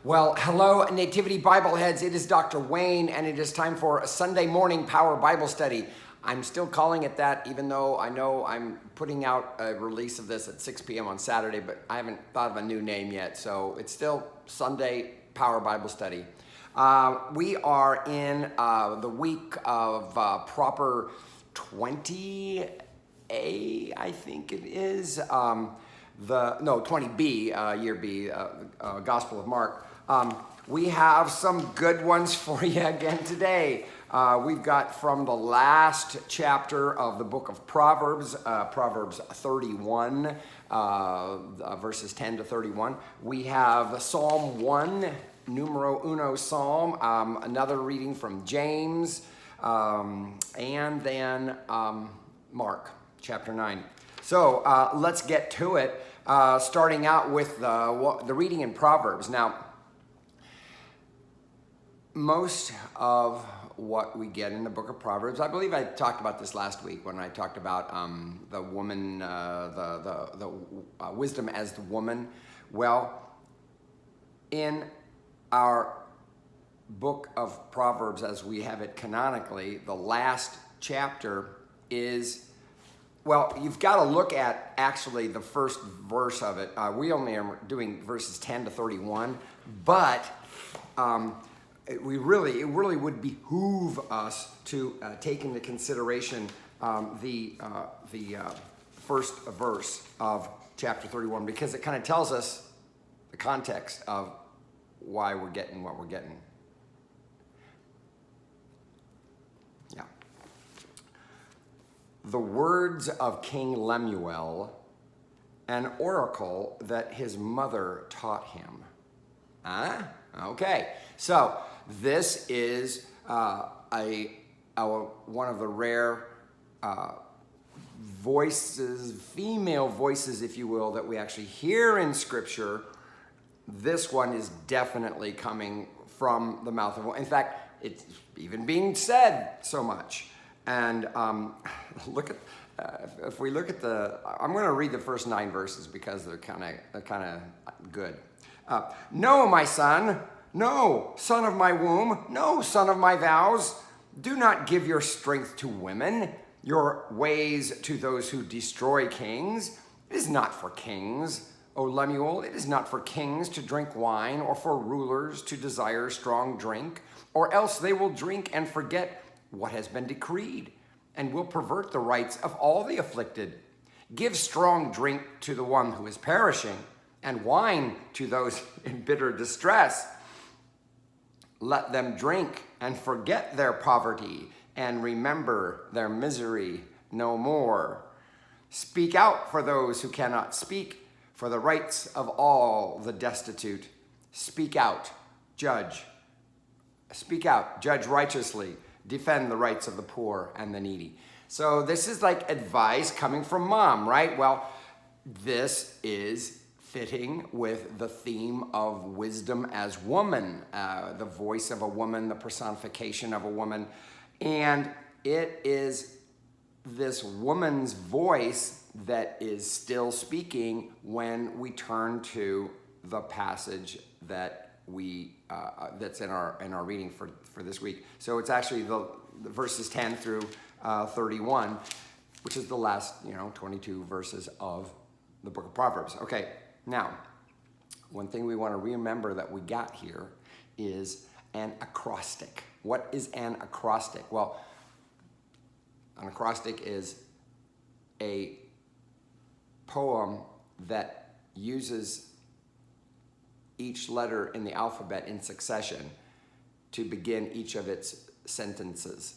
Well, hello, Nativity Bible heads. It is Dr. Wayne, and it is time for a Sunday morning Power Bible Study. I'm still calling it that, even though I know I'm putting out a release of this at 6 p.m. on Saturday, but I haven't thought of a new name yet, so it's still Sunday Power Bible Study. We are in the week of proper 20A, I think it is. 20B, year B, Gospel of Mark. We have some good ones for you again today. We've got from the last chapter of the book of Proverbs, Proverbs 31, verses 10 to 31. We have Psalm 1, numero uno Psalm, another reading from James, and then Mark, chapter 9. So let's get to it, starting out with the reading in Proverbs. Now, most of what we get in the book of Proverbs, I believe I talked about this last week when I talked about the woman, the wisdom as the woman. Well, in our book of Proverbs, as we have it canonically, the last chapter is, well, you've got to look at actually the first verse of it. We only are doing verses 10 to 31, but it really would behoove us to take into consideration the first verse of chapter 31, because it kind of tells us the context of why we're getting what we're getting. Yeah. The words of King Lemuel, an oracle that his mother taught him. Okay. So this is one of the rare voices, female voices, if you will, that we actually hear in Scripture. This one is definitely coming from the mouth of, in fact, it's even being said so much. And look at, if we look at I'm going to read the first 9 verses because they're kind of good. No, my son. No, son of my womb. No, son of my vows. Do not give your strength to women, your ways to those who destroy kings. It is not for kings, O Lemuel. It is not for kings to drink wine, or for rulers to desire strong drink, or else they will drink and forget what has been decreed, and will pervert the rights of all the afflicted. Give strong drink to the one who is perishing, and wine to those in bitter distress. Let them drink and forget their poverty, and remember their misery no more. Speak out for those who cannot speak, for the rights of all the destitute. Speak out, judge. Speak out, judge righteously. Defend the rights of the poor and the needy. So this is like advice coming from mom, right? Well, this is fitting with the theme of wisdom as woman, the voice of a woman, the personification of a woman. And it is this woman's voice that is still speaking when we turn to the passage that that's in our reading for this week. So it's actually the verses 10 through 31, which is the last 22 verses of the book of Proverbs. Okay, now one thing we want to remember that we got here is an acrostic. What is an acrostic? Well, an acrostic is a poem that uses each letter in the alphabet in succession to begin each of its sentences.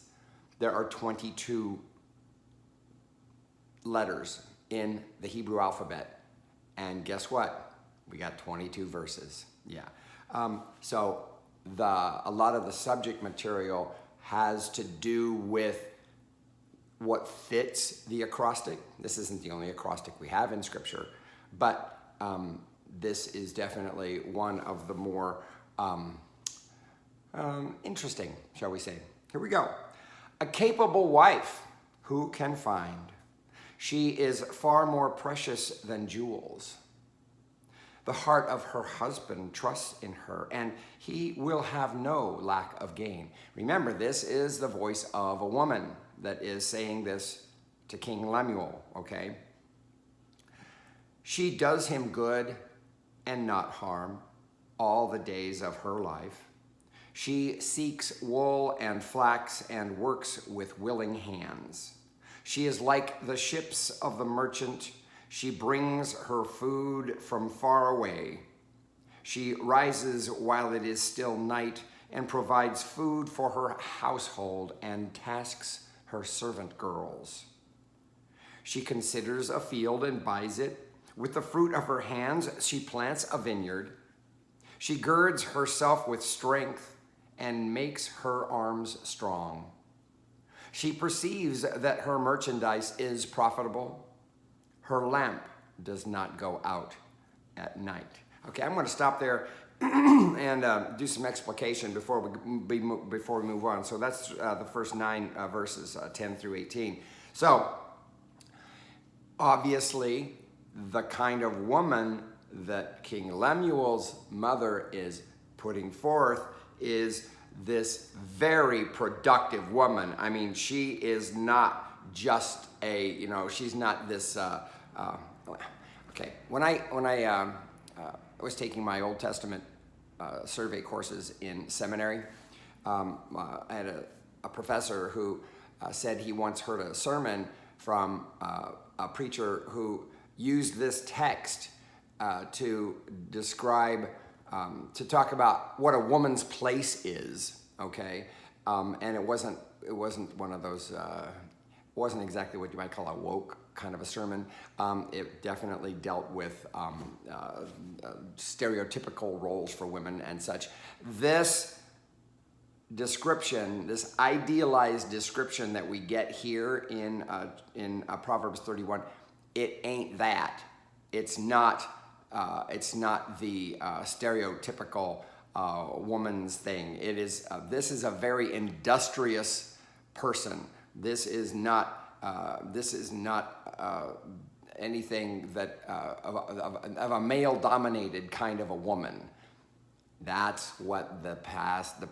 There are 22 letters in the Hebrew alphabet. And guess what? We got 22 verses. Yeah. So a lot of the subject material has to do with what fits the acrostic. This isn't the only acrostic we have in Scripture, but this is definitely one of the more interesting, shall we say. Here we go. A capable wife, who can find? She is far more precious than jewels. The heart of her husband trusts in her, and he will have no lack of gain. Remember, this is the voice of a woman that is saying this to King Lemuel, okay? She does him good and not harm all the days of her life. She seeks wool and flax and works with willing hands. She is like the ships of the merchant. She brings her food from far away. She rises while it is still night and provides food for her household and tasks her servant girls. She considers a field and buys it. With the fruit of her hands, she plants a vineyard. She girds herself with strength and makes her arms strong. She perceives that her merchandise is profitable. Her lamp does not go out at night. Okay, I'm going to stop there and do some explication before we move on. So that's the first 9 verses, 10 through 18. So obviously, the kind of woman that King Lemuel's mother is putting forth is this very productive woman. I mean, she is not just she's not this, okay. When I was taking my Old Testament survey courses in seminary, I had a professor who said he once heard a sermon from a preacher who used this text to describe, to talk about what a woman's place is, okay? And it wasn't one of those, wasn't exactly what you might call a woke kind of a sermon. It definitely dealt with stereotypical roles for women and such. This description, this idealized description that we get here in Proverbs 31, it ain't that. It's not the stereotypical woman's thing. It is. This is a very industrious person. This is not anything that of a male-dominated kind of a woman. That's what the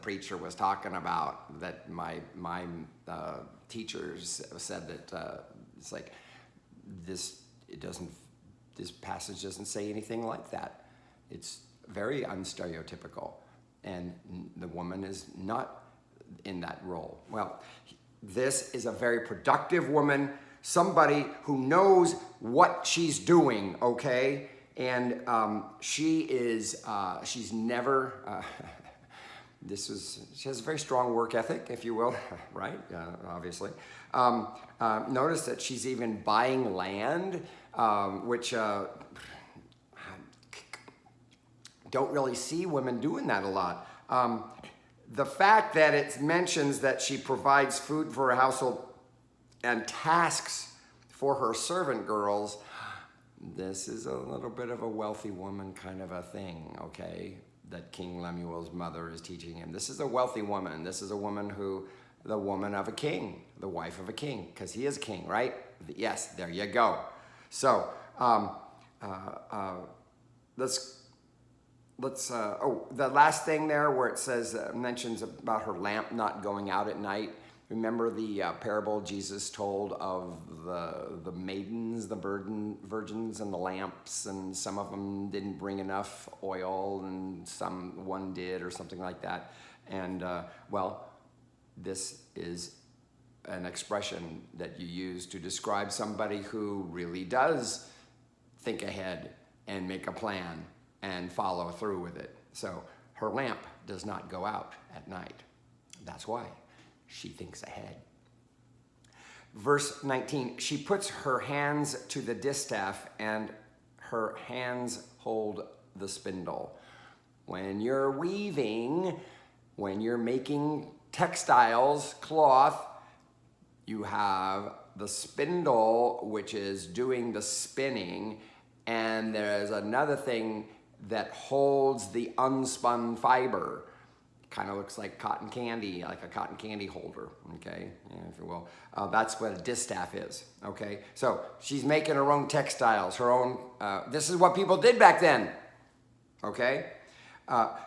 preacher was talking about. That my teachers said that it's like this. This passage doesn't say anything like that. It's very unstereotypical, and the woman is not in that role. Well, this is a very productive woman, somebody who knows what she's doing, okay? And she's never, she has a very strong work ethic, if you will, right? Obviously. Notice that she's even buying land, which don't really see women doing that a lot. The fact that it mentions that she provides food for her household and tasks for her servant girls, this is a little bit of a wealthy woman kind of a thing, okay, that King Lemuel's mother is teaching him. This is a wealthy woman. This is a woman the woman of a king, the wife of a king, because he is a king, right? Yes, there you go. So the last thing there where it says, mentions about her lamp not going out at night. Remember the parable Jesus told of the maidens, the virgins, and the lamps, and some of them didn't bring enough oil, and one did, or something like that. And this is an expression that you use to describe somebody who really does think ahead and make a plan and follow through with it. So her lamp does not go out at night. That's why she thinks ahead. Verse 19, she puts her hands to the distaff and her hands hold the spindle. When you're weaving, when you're making textiles, cloth, you have the spindle, which is doing the spinning, and there's another thing that holds the unspun fiber. Kind of looks like cotton candy, like a cotton candy holder, okay, if you will. That's what a distaff is, okay? So she's making her own textiles, her own, this is what people did back then. okay?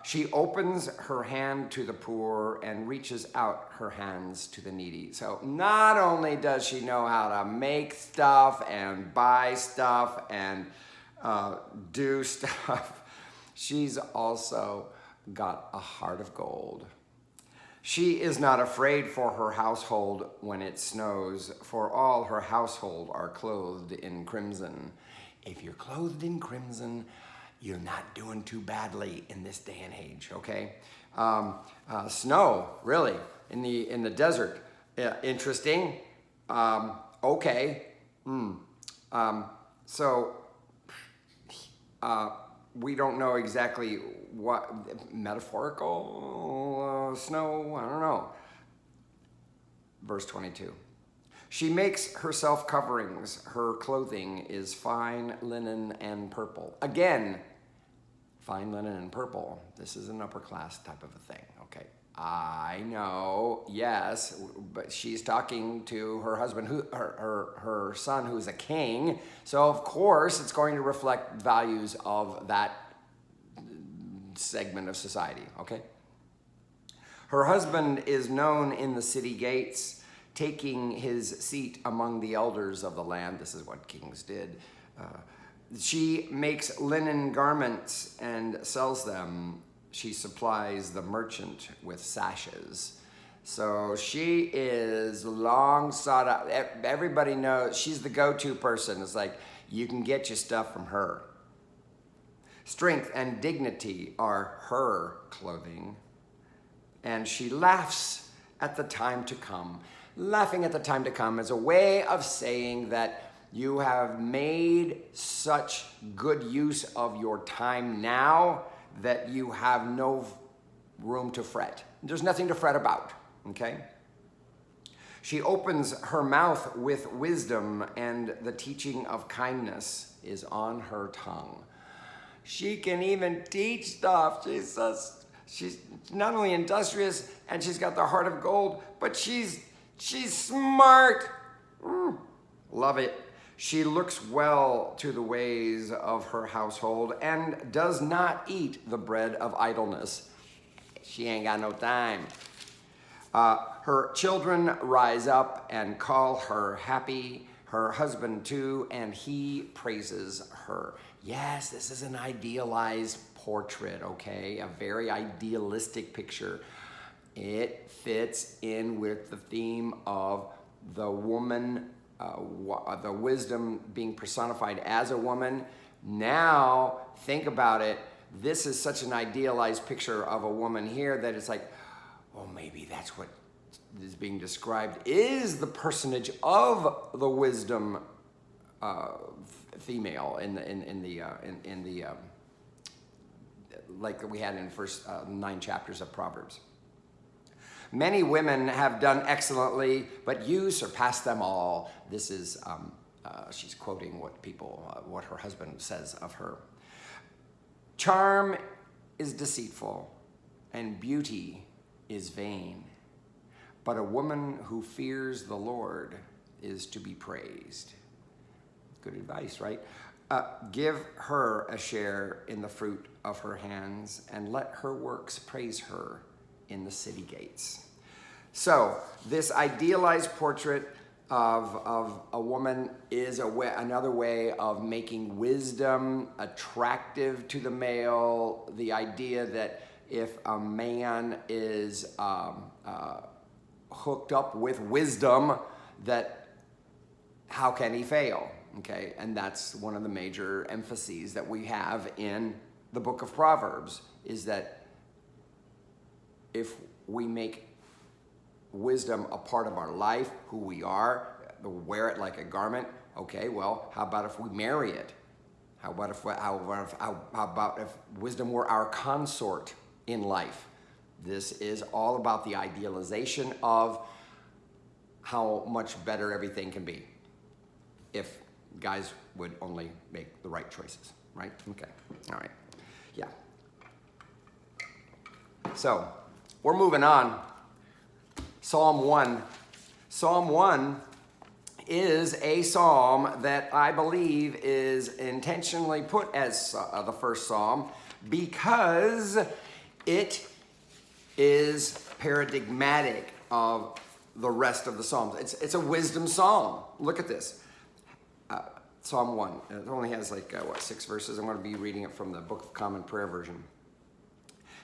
She opens her hand to the poor and reaches out her hands to the needy. So not only does she know how to make stuff and buy stuff and do stuff, she's also got a heart of gold. She is not afraid for her household when it snows, for all her household are clothed in crimson. If you're clothed in crimson, you're not doing too badly in this day and age, okay? Snow, really, in the desert. Interesting. Okay. So we don't know exactly what metaphorical snow, I don't know. Verse 22. She makes herself coverings. Her clothing is fine linen and purple. Again, fine linen and purple. This is an upper class type of a thing, okay? I know, yes, but she's talking to her husband, her son, who is a king. So of course, it's going to reflect values of that segment of society, okay? Her husband is known in the city gates, taking his seat among the elders of the land. This is what kings did. She makes linen garments and sells them. She supplies the merchant with sashes. So she is long sought out. Everybody knows she's the go-to person. It's like you can get your stuff from her. Strength and dignity are her clothing. And she laughs at the time to come. Laughing at the time to come is a way of saying that you have made such good use of your time now that you have no room to fret. There's nothing to fret about, okay? She opens her mouth with wisdom, and the teaching of kindness is on her tongue. She can even teach stuff. She's not only industrious and she's got the heart of gold, but she's smart. Love it. She looks well to the ways of her household and does not eat the bread of idleness. She ain't got no time. Her children rise up and call her happy, her husband too, and he praises her. Yes, this is an idealized portrait, okay? A very idealistic picture. It fits in with the theme of the woman, the wisdom being personified as a woman. Now, think about it. This is such an idealized picture of a woman here that it's like, oh, maybe that's what is being described is the personage of the wisdom female in the like we had in the first 9 chapters of Proverbs. Many women have done excellently, but you surpass them all. This is she's quoting what her husband says of her. Charm is deceitful, and beauty is vain, but a woman who fears the Lord is to be praised. Good advice, right? Give her a share in the fruit of her hands, and let her works praise her in the city gates. So this idealized portrait of a woman is another way of making wisdom attractive to the male. The idea that if a man is hooked up with wisdom, that how can he fail? Okay, and that's one of the major emphases that we have in the book of Proverbs, is that if we make wisdom a part of our life, who we are, wear it like a garment, okay, well, how about if we marry it? How about if wisdom were our consort in life? This is all about the idealization of how much better everything can be if guys would only make the right choices, right? Okay, all right, yeah. So, we're moving on. Psalm 1. Psalm 1 is a psalm that I believe is intentionally put as the first psalm because it is paradigmatic of the rest of the Psalms. It's a wisdom psalm. Look at this. Psalm 1. It only has 6 verses. I'm going to be reading it from the Book of Common Prayer version.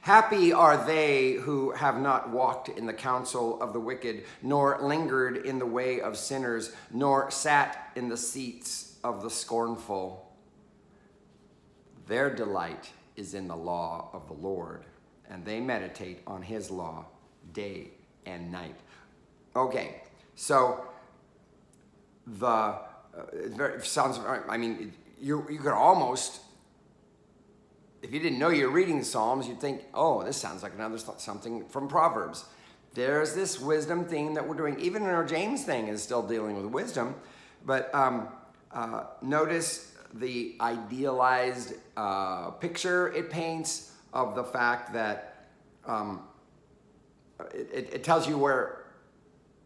Happy are they who have not walked in the counsel of the wicked, nor lingered in the way of sinners, nor sat in the seats of the scornful. Their delight is in the law of the Lord, and they meditate on his law day and night. Okay, so you could almost, if you didn't know you're reading the Psalms, you'd think, oh, this sounds like something from Proverbs. There's this wisdom thing that we're doing. Even in our James thing is still dealing with wisdom. But notice the idealized picture it paints of the fact that it tells you where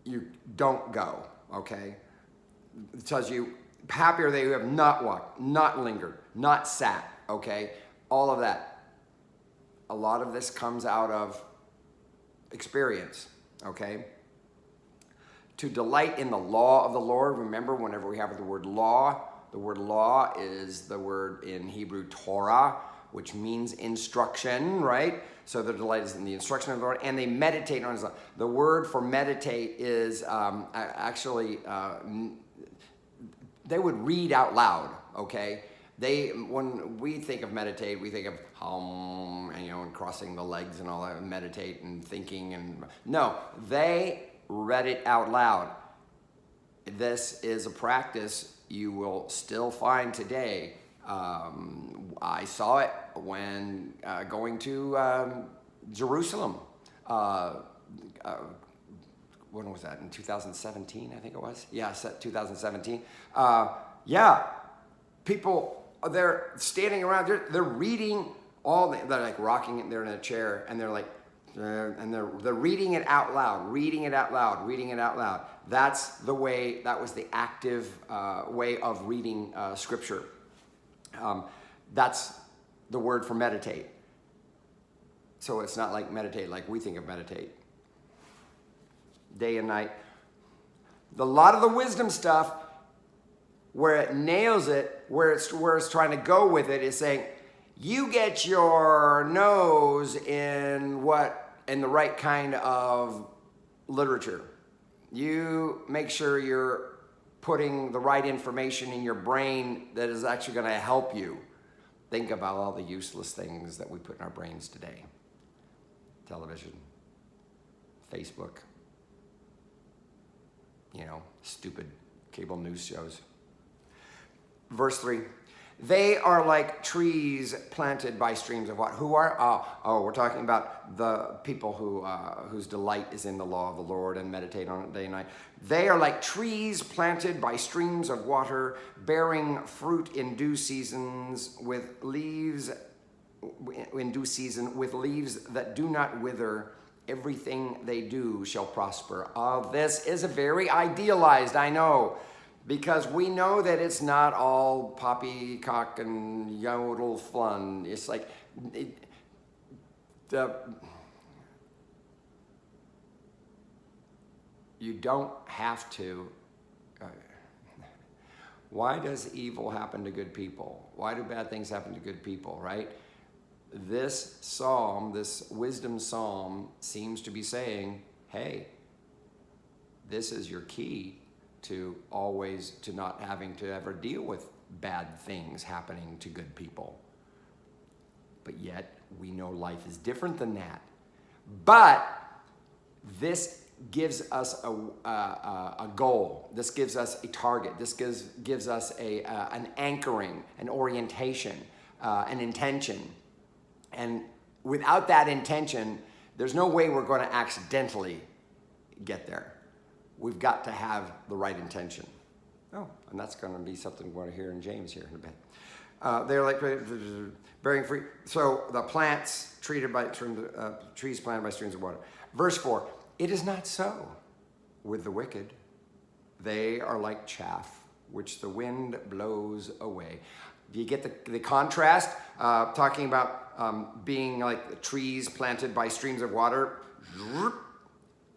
you don't go, okay? It tells you, happy are they who have not walked, not lingered, not sat, okay? All of that. A lot of this comes out of experience, okay? To delight in the law of the Lord. Remember, whenever we have the word law is the word in Hebrew Torah, which means instruction, right? So the delight is in the instruction of the Lord, and they meditate on his law. The word for meditate is they would read out loud, okay? When we think of meditate, we think of and crossing the legs and all that, and meditate and thinking, and no, they read it out loud. This is a practice you will still find today. I saw it when going to Jerusalem. When was that? In 2017, I think it was. Yeah, 2017. People, they're standing around. They're reading they're like rocking it. They're in a chair, and they're reading it out loud, reading it out loud, reading it out loud. That's the way. That was the active way of reading Scripture. That's the word for meditate. So it's not like meditate like we think of meditate. Day and night. A lot of the wisdom stuff, where it nails it, where it's trying to go with it, is saying, you get your nose in the right kind of literature. You make sure you're putting the right information in your brain that is actually going to help you. Think about all the useless things that we put in our brains today. Television, Facebook, stupid cable news shows. Verse 3, they are like trees planted by streams of water. Who are? We're talking about the people whose delight is in the law of the Lord and meditate on it day and night. They are like trees planted by streams of water, bearing fruit in due seasons, with leaves that do not wither. Everything they do shall prosper. This is a very idealized, I know, because we know that it's not all poppycock and yodel fun. It's like you don't have to. Why does evil happen to good people? Why do bad things happen to good people, right? This psalm, this wisdom psalm, seems to be saying, hey, this is your key to not having to ever deal with bad things happening to good people. But yet, we know life is different than that. But this gives us a goal. This gives us a target. This gives us an anchoring, an orientation, an intention. And without that intention, there's no way we're going to accidentally get there. We've got to have the right intention. And that's going to be something we're going to hear in James here in a bit. They're like bearing fruit. So the trees planted by streams of water. Verse 4, it is not so with the wicked. They are like chaff, which the wind blows away. Do you get the contrast? Talking about being like the trees planted by streams of water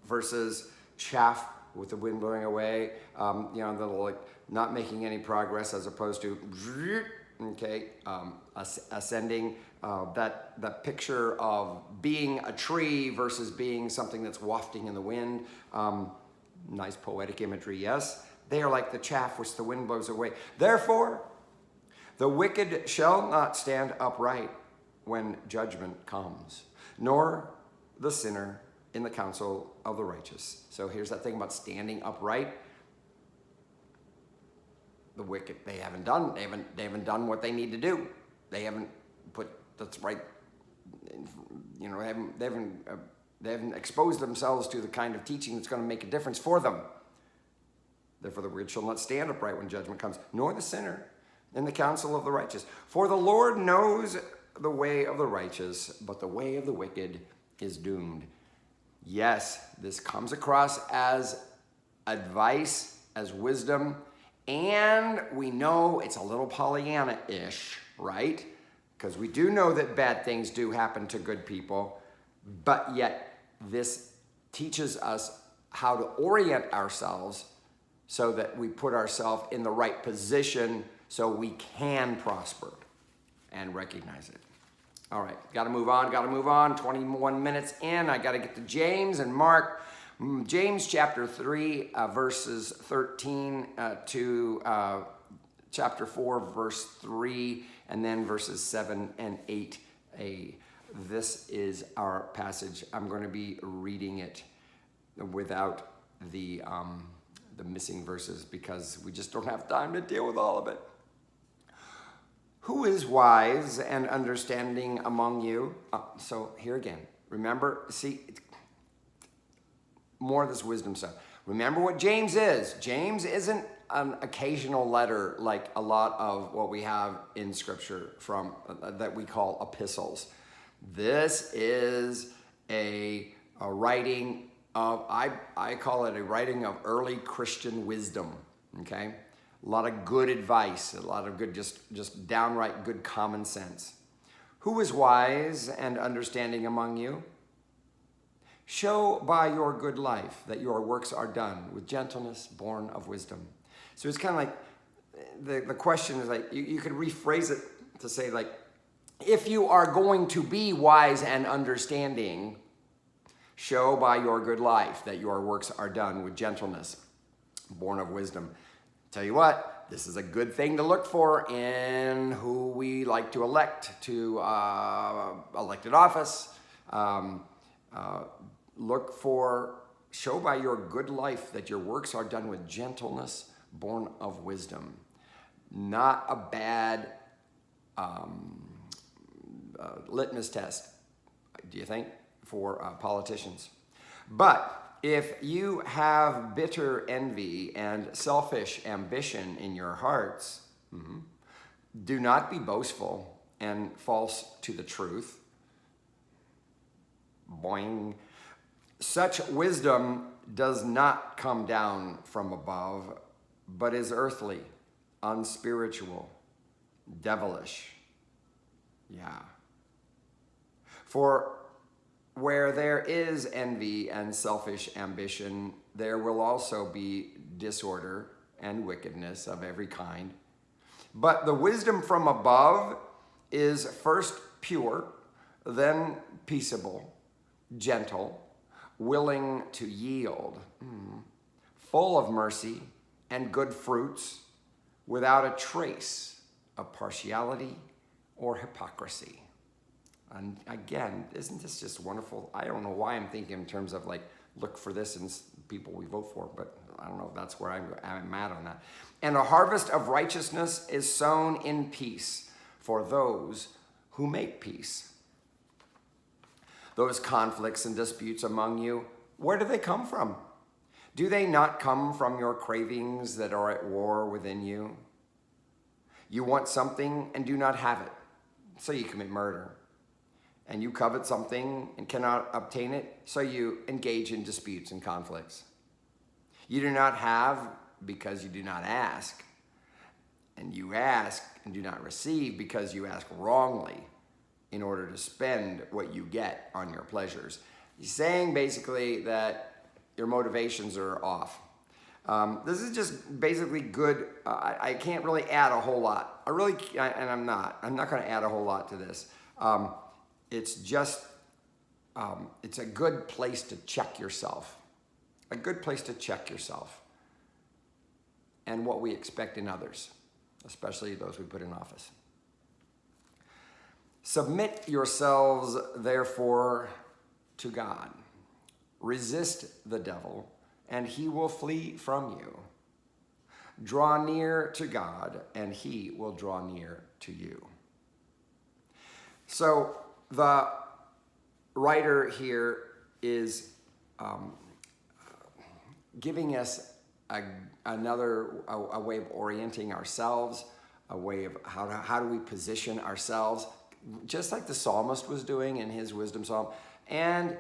versus chaff with the wind blowing away, that'll like not making any progress, as opposed to ascending. That picture of being a tree versus being something that's wafting in the wind. Nice poetic imagery, yes. They are like the chaff which the wind blows away. Therefore, the wicked shall not stand upright when judgment comes, nor the sinner in the counsel of the righteous. So here's that thing about standing upright. The wicked, they haven't done what they need to do. They haven't put that's right. They haven't exposed themselves to the kind of teaching that's going to make a difference for them. Therefore, the wicked shall not stand upright when judgment comes, nor the sinner in the counsel of the righteous. For the Lord knows the way of the righteous, but the way of the wicked is doomed. Yes, this comes across as advice, as wisdom, and we know it's a little Pollyanna-ish, right? Because we do know that bad things do happen to good people, but yet this teaches us how to orient ourselves so that we put ourselves in the right position so we can prosper and recognize it. All right, got to move on. 21 minutes in, I got to get to James and Mark. James chapter 3, verses 13 to chapter 4, verse 3, and then verses 7 and 8a. This is our passage. I'm going to be reading it without the missing verses because we just don't have time to deal with all of it. Who is wise and understanding among you? So here again, remember, see, more of this wisdom stuff. Remember what James is. James isn't an occasional letter like a lot of what we have in Scripture from that we call epistles. This is a writing of, I call it a writing of early Christian wisdom, okay? A lot of good advice, a lot of good, just downright good common sense. Who is wise and understanding among you? Show by your good life that your works are done with gentleness born of wisdom. So it's kind of like, the question is like, you could rephrase it to say like, if you are going to be wise and understanding, show by your good life that your works are done with gentleness born of wisdom. Tell you what, this is a good thing to look for in who we like to elect to elected office. Look for, show by your good life that your works are done with gentleness born of wisdom. Not a bad litmus test, do you think, for politicians? But if you have bitter envy and selfish ambition in your hearts, do not be boastful and false to the truth. Boing. Such wisdom does not come down from above, but is earthly, unspiritual, devilish. Yeah. For where there is envy and selfish ambition, there will also be disorder and wickedness of every kind. But the wisdom from above is first pure, then peaceable, gentle, willing to yield, full of mercy and good fruits, without a trace of partiality or hypocrisy. And again, isn't this just wonderful? I don't know why I'm thinking in terms of like, look for this in people we vote for, but I don't know if that's where I'm at on that. And a harvest of righteousness is sown in peace for those who make peace. Those conflicts and disputes among you, where do they come from? Do they not come from your cravings that are at war within you? You want something and do not have it, so you commit murder. And you covet something and cannot obtain it, so you engage in disputes and conflicts. You do not have because you do not ask. And you ask and do not receive because you ask wrongly in order to spend what you get on your pleasures. He's saying basically that your motivations are off. This is just basically good. I can't really add a whole lot. I'm not going to add a whole lot to this. It's just, it's a good place to check yourself. A good place to check yourself and what we expect in others, especially those we put in office. Submit yourselves, therefore, to God. Resist the devil, and he will flee from you. Draw near to God, and he will draw near to you. So the writer here is giving us a way of orienting ourselves, a way of how do we position ourselves, just like the psalmist was doing in his wisdom psalm, and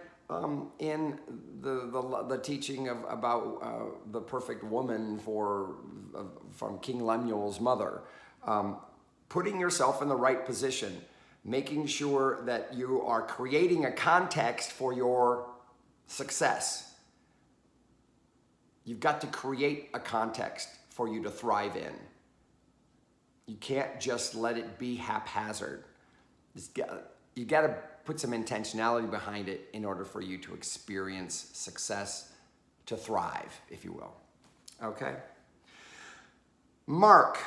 in the teaching about the perfect woman from King Lemuel's mother, putting yourself in the right position, making sure that you are creating a context for your success. You've got to create a context for you to thrive in. You can't just let it be haphazard. You got to put some intentionality behind it in order for you to experience success, to thrive, if you will. Okay? Mark.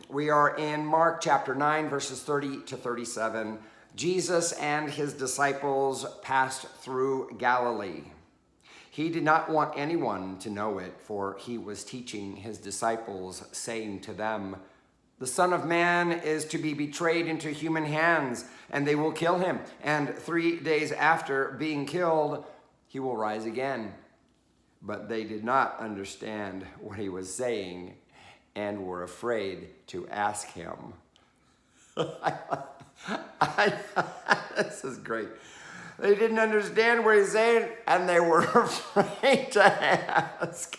We are in Mark chapter 9, verses 30 to 37. Jesus and his disciples passed through Galilee. He did not want anyone to know it, for he was teaching his disciples, saying to them, "The Son of Man is to be betrayed into human hands, and they will kill him. And 3 days after being killed, he will rise again." But they did not understand what he was saying and were afraid to ask him. This is great. They didn't understand what he's saying, and they were afraid to ask.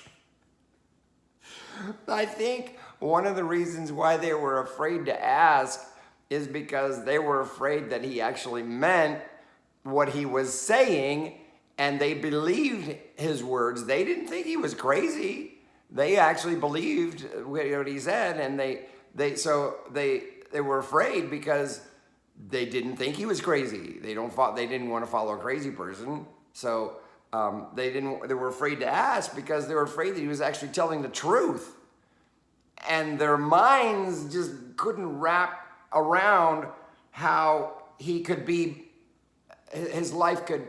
I think one of the reasons why they were afraid to ask is because they were afraid that he actually meant what he was saying, and they believed his words. They didn't think he was crazy. They actually believed what he said, and they were afraid because they didn't think he was crazy. They didn't want to follow a crazy person, so they were afraid to ask because they were afraid that he was actually telling the truth, and their minds just couldn't wrap around how his life could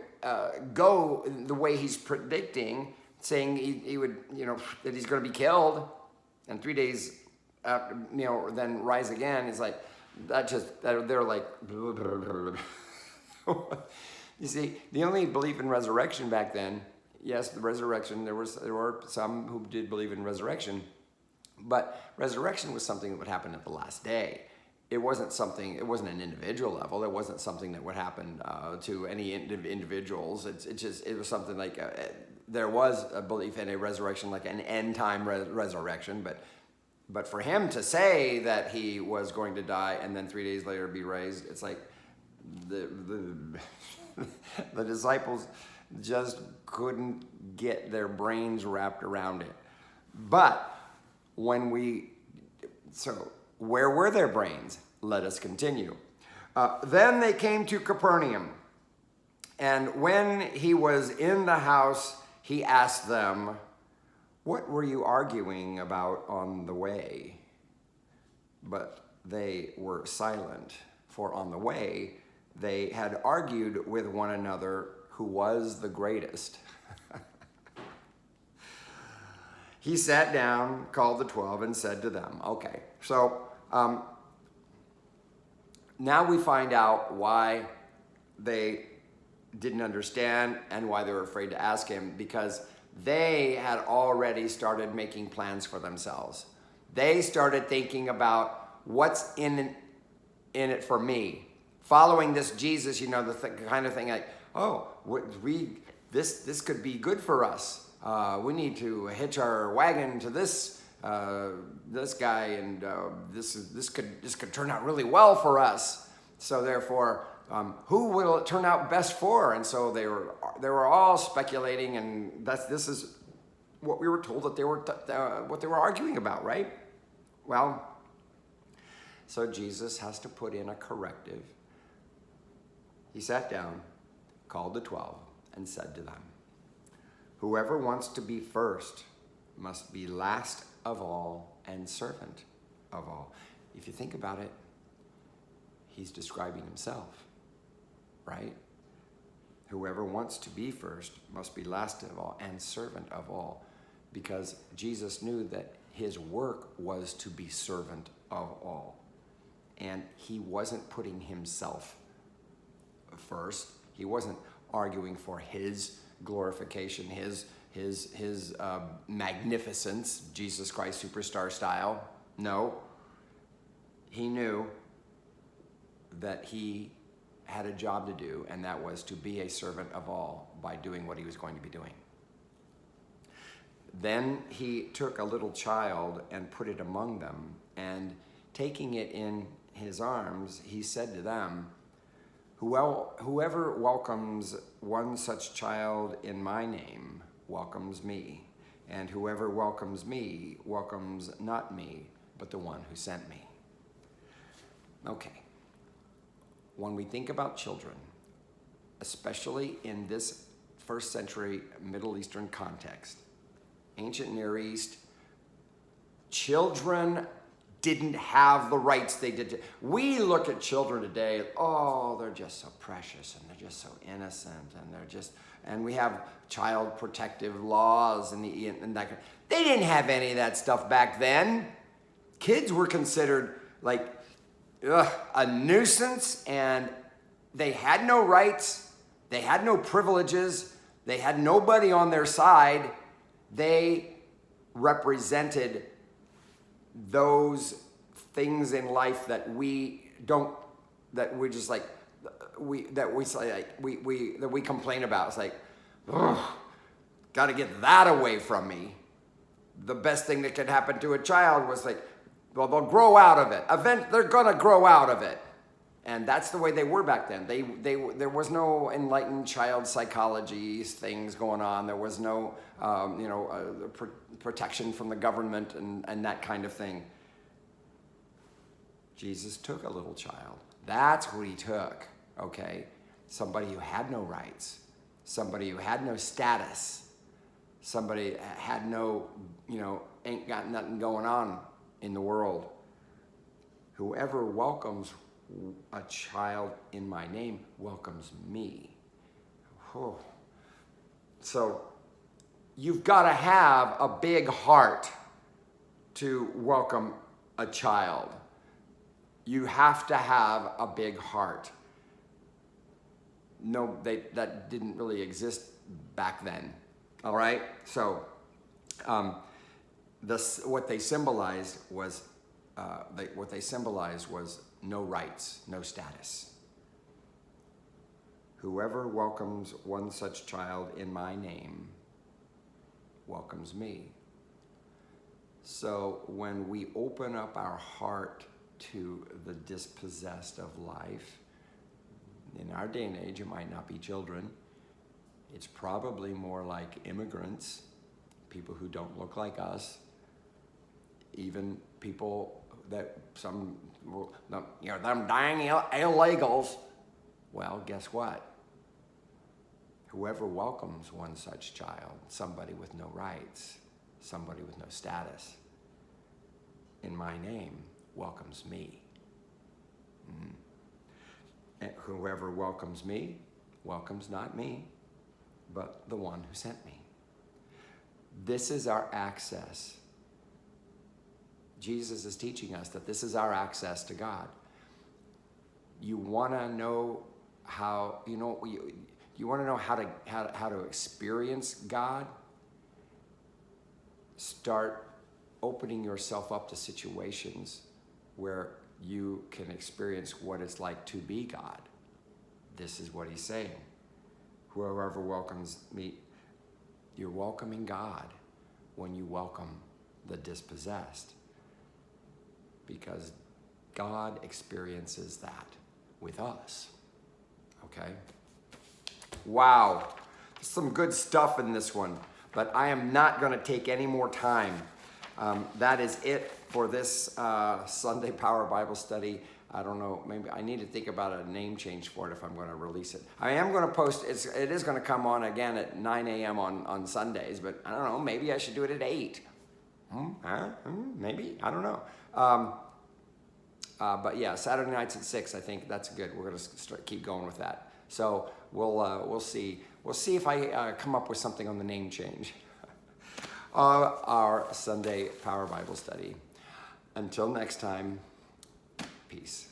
go the way he's predicting, saying he would, that he's going to be killed, and 3 days after, then rise again. It's like they're like, you see, the only belief in resurrection back then, yes, the resurrection, there were some who did believe in resurrection, but resurrection was something that would happen at the last day. It wasn't an individual level. It wasn't something that would happen to any individuals. It was something like, there was a belief in a resurrection, like an end time resurrection, but for him to say that he was going to die and then 3 days later be raised, it's like the disciples just couldn't get their brains wrapped around it. But where were their brains? Let us continue. Then they came to Capernaum, and when he was in the house, he asked them, "What were you arguing about on the way?" But they were silent, for on the way they had argued with one another who was the greatest. He sat down, called the 12, and said to them, okay, so now we find out why they didn't understand and why they were afraid to ask him, because they had already started making plans for themselves. They started thinking about what's in it for me. Following this Jesus, the kind of thing like, this could be good for us. We need to hitch our wagon to this guy, and this could turn out really well for us. So therefore, who will it turn out best for? And so they were all speculating, and this is what we were told that they were what they were arguing about, right? Well, so Jesus has to put in a corrective. He sat down, called the 12, and said to them, "Whoever wants to be first must be last of all and servant of all." If you think about it, he's describing himself, right? Whoever wants to be first must be last of all and servant of all, because Jesus knew that his work was to be servant of all. And he wasn't putting himself first. He wasn't arguing for his glorification, his magnificence, Jesus Christ superstar style. No, he knew that he had a job to do, and that was to be a servant of all by doing what he was going to be doing. Then he took a little child and put it among them, and taking it in his arms, he said to them, "Whoever welcomes one such child in my name welcomes me, and whoever welcomes me welcomes not me, but the one who sent me." Okay. When we think about children, especially in this first century Middle Eastern context, ancient Near East, children didn't have the rights they did. We look at children today, oh, they're just so precious, and they're just so innocent, and we have child protective laws and that. They didn't have any of that stuff back then. Kids were considered like a nuisance, and they had no rights, they had no privileges, they had nobody on their side. They represented those things in life that we complain about. It's like, got to get that away from me. The best thing that could happen to a child was like, well, they'll grow out of it. They're gonna grow out of it, and that's the way they were back then. There was no enlightened child psychology things going on. There was no protection from the government and that kind of thing. Jesus took a little child. That's what he took. Okay, somebody who had no rights, somebody who had no status, somebody had no, ain't got nothing going on in the world. Whoever welcomes a child in my name welcomes me. Oh. So you've got to have a big heart to welcome a child. You have to have a big heart. No, that didn't really exist back then. All right? So what they symbolized was no rights, no status. Whoever welcomes one such child in my name welcomes me. So when we open up our heart to the dispossessed of life, in our day and age, it might not be children. It's probably more like immigrants, people who don't look like us, even people that them dying illegals. Well, guess what? Whoever welcomes one such child, somebody with no rights, somebody with no status, in my name, welcomes me. And whoever welcomes me welcomes not me, but the one who sent me. This is our access. Jesus is teaching us that this is our access to God. You want to know how, you want to know how to experience God? Start opening yourself up to situations where you can experience what it's like to be God. This is what he's saying. Whoever welcomes me, you're welcoming God when you welcome the dispossessed, because God experiences that with us. Okay. Wow. There's some good stuff in this one, but I am not going to take any more time. That is it for this Sunday Power Bible Study. I don't know, maybe I need to think about a name change for it if I'm going to release it. I am going to post, it is going to come on again at 9 a.m. on Sundays, but I don't know, maybe I should do it at 8. Maybe, I don't know. But yeah, Saturday nights at 6, I think that's good. We're going to keep going with that. So we'll see. We'll see if I come up with something on the name change. Our Sunday Power Bible Study. Until next time, peace.